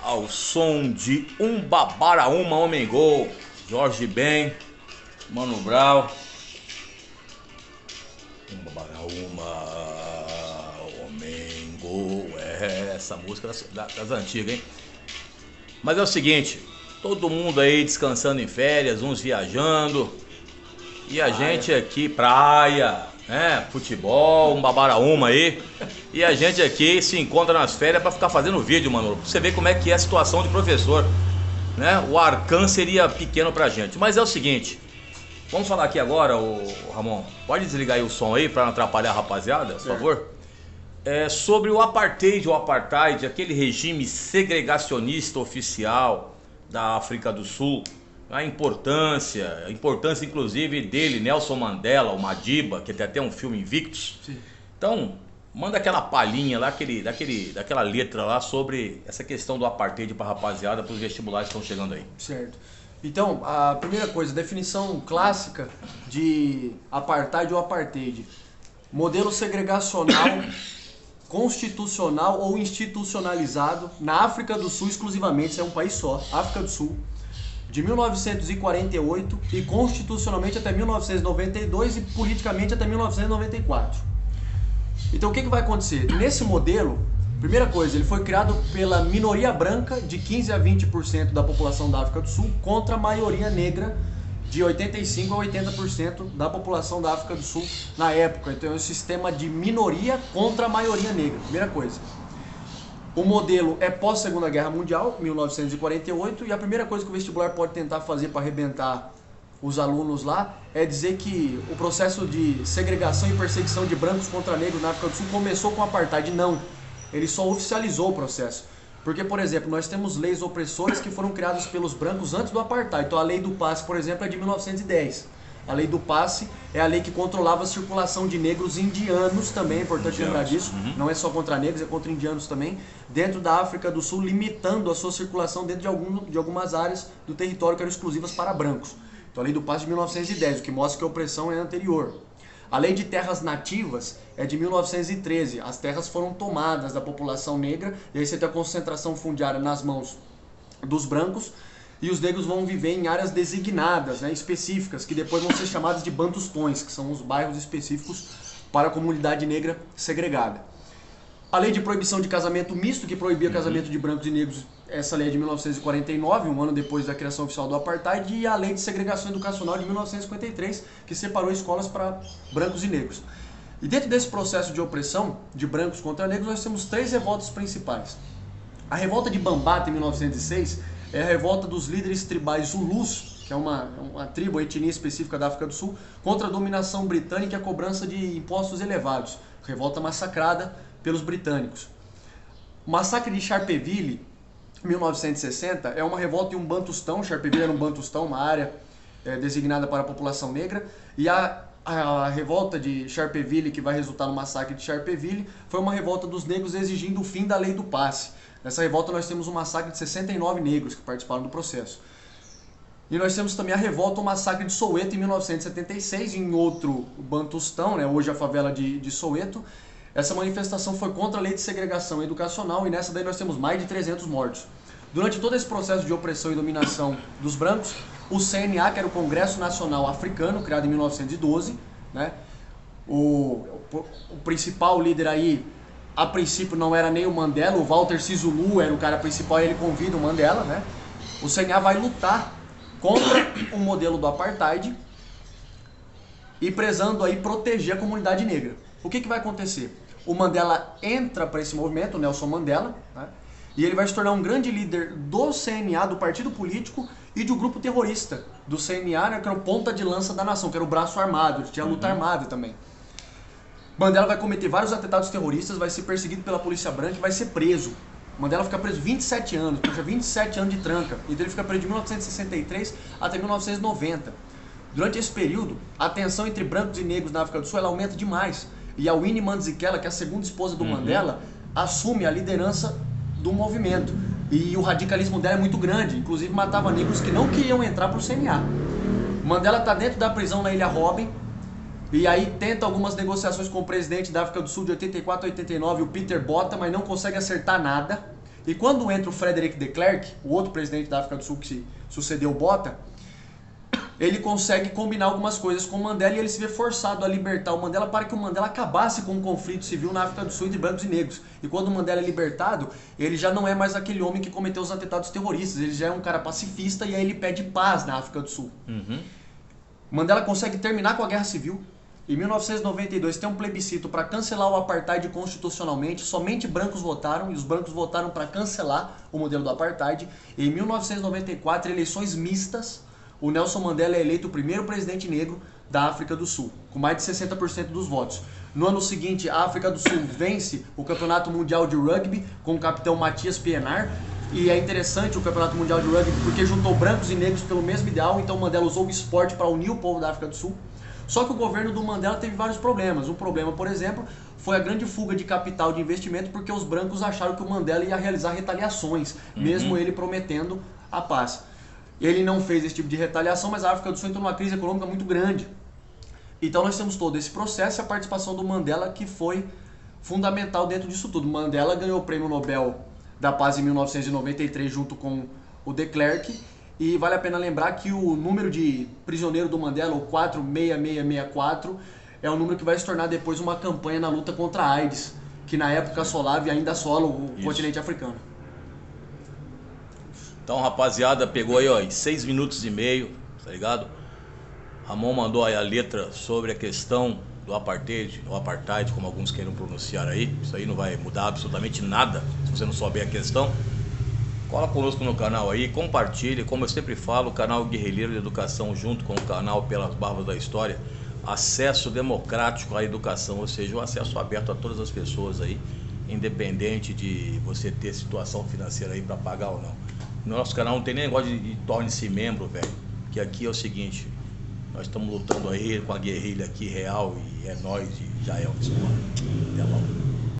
ao som de Um Babaraúma Homem Gol, Jorge Ben, Mano Brown. Um Babaraúma Homem Gol, essa música das antigas, hein? Mas é o seguinte, todo mundo aí descansando em férias, uns viajando, e a gente aqui, praia, né, futebol, um babaraúma aí, e a gente aqui se encontra nas férias pra ficar fazendo vídeo, mano, pra você ver como é que é a situação de professor, né, o alcance seria pequeno pra gente. Mas é o seguinte, vamos falar aqui agora, o Ramon, pode desligar aí o som aí pra não atrapalhar a rapaziada, por favor? Sobre o apartheid, aquele regime segregacionista oficial da África do Sul, a importância inclusive dele, Nelson Mandela, o Madiba, que tem até um filme Invictus. Sim. Então, manda aquela palhinha lá, daquela letra lá sobre essa questão do apartheid pra rapaziada, pros vestibulares que estão chegando aí. Certo. Então, a primeira coisa, definição clássica de apartheid ou apartheid. Modelo segregacional, constitucional ou institucionalizado na África do Sul exclusivamente, isso é um país só, África do Sul, de 1948 e constitucionalmente até 1992 e politicamente até 1994. Então o que vai acontecer? Nesse modelo, primeira coisa, ele foi criado pela minoria branca de 15 a 20% da população da África do Sul contra a maioria negra de 85 a 80% da população da África do Sul na época. Então é um sistema de minoria contra a maioria negra, primeira coisa. O modelo é pós-Segunda Guerra Mundial, 1948, e a primeira coisa que o vestibular pode tentar fazer para arrebentar os alunos lá é dizer que o processo de segregação e perseguição de brancos contra negros na África do Sul começou com o apartheid. Não, ele só oficializou o processo. Porque, por exemplo, nós temos leis opressoras que foram criadas pelos brancos antes do apartheid. Então a lei do passe, por exemplo, é de 1910. A lei do passe é a lei que controlava a circulação de negros indianos também, é importante lembrar disso. Não é só contra negros, é contra indianos também. Dentro da África do Sul, limitando a sua circulação dentro de algumas áreas do território que eram exclusivas para brancos. Então a lei do passe é de 1910, o que mostra que a opressão é anterior. A lei de terras nativas é de 1913. As terras foram tomadas da população negra e aí você tem a concentração fundiária nas mãos dos brancos e os negros vão viver em áreas designadas, né, específicas, que depois vão ser chamadas de bantustões, que são os bairros específicos para a comunidade negra segregada. A lei de proibição de casamento misto, que proibia casamento de brancos e negros, essa lei é de 1949, um ano depois da criação oficial do apartheid, e a lei de segregação educacional de 1953, que separou escolas para brancos e negros. E dentro desse processo de opressão de brancos contra negros, nós temos três revoltas principais. A revolta de Bambata, em 1906, é a revolta dos líderes tribais Zulus, que é uma tribo, etnia específica da África do Sul, contra a dominação britânica e a cobrança de impostos elevados. Revolta massacrada pelos britânicos. O massacre de Sharpeville, 1960, é uma revolta em um bantustão. Sharpeville era um bantustão, uma área designada para a população negra, e a revolta de Sharpeville, que vai resultar no massacre de Sharpeville, foi uma revolta dos negros exigindo o fim da lei do passe. Nessa revolta nós temos um massacre de 69 negros que participaram do processo. E nós temos também a revolta, o massacre de Soweto em 1976, em outro bantustão, né, hoje a favela de Soweto. Essa manifestação foi contra a lei de segregação educacional e nessa daí nós temos mais de 300 mortos. Durante todo esse processo de opressão e dominação dos brancos, o CNA, que era o Congresso Nacional Africano, criado em 1912, né, o principal líder aí, a princípio não era nem o Mandela, o Walter Sisulu era o cara principal e ele convida o Mandela, né? O CNA vai lutar contra o modelo do apartheid e prezando aí proteger a comunidade negra. O que vai acontecer? O Mandela entra para esse movimento, o Nelson Mandela, né? E ele vai se tornar um grande líder do CNA, do partido político e do grupo terrorista do CNA, né, que era o ponta de lança da nação, que era o braço armado, tinha a luta armada também. Mandela vai cometer vários atentados terroristas, vai ser perseguido pela polícia branca e vai ser preso. Mandela fica preso 27 anos, puxa 27 anos de tranca. Então ele fica preso de 1963 até 1990. Durante esse período, a tensão entre brancos e negros na África do Sul ela aumenta demais. E a Winnie Mandela, que é a segunda esposa do Mandela, assume a liderança do movimento. E o radicalismo dela é muito grande, inclusive matava negros que não queriam entrar para o CNA. Mandela está dentro da prisão na Ilha Robben, e aí tenta algumas negociações com o presidente da África do Sul de 84 a 89, o Peter Botha, mas não consegue acertar nada. E quando entra o Frederick de Klerk, o outro presidente da África do Sul que sucedeu o Botha, ele consegue combinar algumas coisas com o Mandela e ele se vê forçado a libertar o Mandela para que o Mandela acabasse com o conflito civil na África do Sul entre brancos e negros. E quando o Mandela é libertado, ele já não é mais aquele homem que cometeu os atentados terroristas, ele já é um cara pacifista e aí ele pede paz na África do Sul. Mandela consegue terminar com a guerra civil. Em 1992 tem um plebiscito para cancelar o apartheid constitucionalmente, somente brancos votaram, e os brancos votaram para cancelar o modelo do apartheid. E em 1994, eleições mistas, o Nelson Mandela é eleito o primeiro presidente negro da África do Sul, com mais de 60% dos votos. No ano seguinte, a África do Sul vence o Campeonato Mundial de Rugby com o capitão Matias Pienaar. E é interessante o Campeonato Mundial de Rugby porque juntou brancos e negros pelo mesmo ideal, então Mandela usou o esporte para unir o povo da África do Sul. Só que o governo do Mandela teve vários problemas. Um problema, por exemplo, foi a grande fuga de capital de investimento porque os brancos acharam que o Mandela ia realizar retaliações, mesmo ele prometendo a paz. Ele não fez esse tipo de retaliação, mas a África do Sul entrou numa crise econômica muito grande. Então nós temos todo esse processo e a participação do Mandela que foi fundamental dentro disso tudo. Mandela ganhou o Prêmio Nobel da Paz em 1993 junto com o de Klerk. E vale a pena lembrar que o número de prisioneiro do Mandela, o 46664, é o número que vai se tornar depois uma campanha na luta contra a AIDS, que na época assolava e ainda assola o continente africano. Então, rapaziada, pegou aí, ó, em 6 minutos e meio, tá ligado? Ramon mandou aí a letra sobre a questão do apartheid, ou apartheid, como alguns queiram pronunciar aí. Isso aí não vai mudar absolutamente nada, se você não souber a questão. Cola conosco no canal aí, compartilhe, como eu sempre falo, o canal Guerrilheiro de Educação junto com o canal Pelas Barbas da História, acesso democrático à educação, ou seja, o acesso aberto a todas as pessoas aí, independente de você ter situação financeira aí para pagar ou não. No nosso canal não tem nem negócio de torne-se membro, velho, que aqui é o seguinte, nós estamos lutando aí com a guerrilha aqui real e é nóis e já é um esporte. Até logo.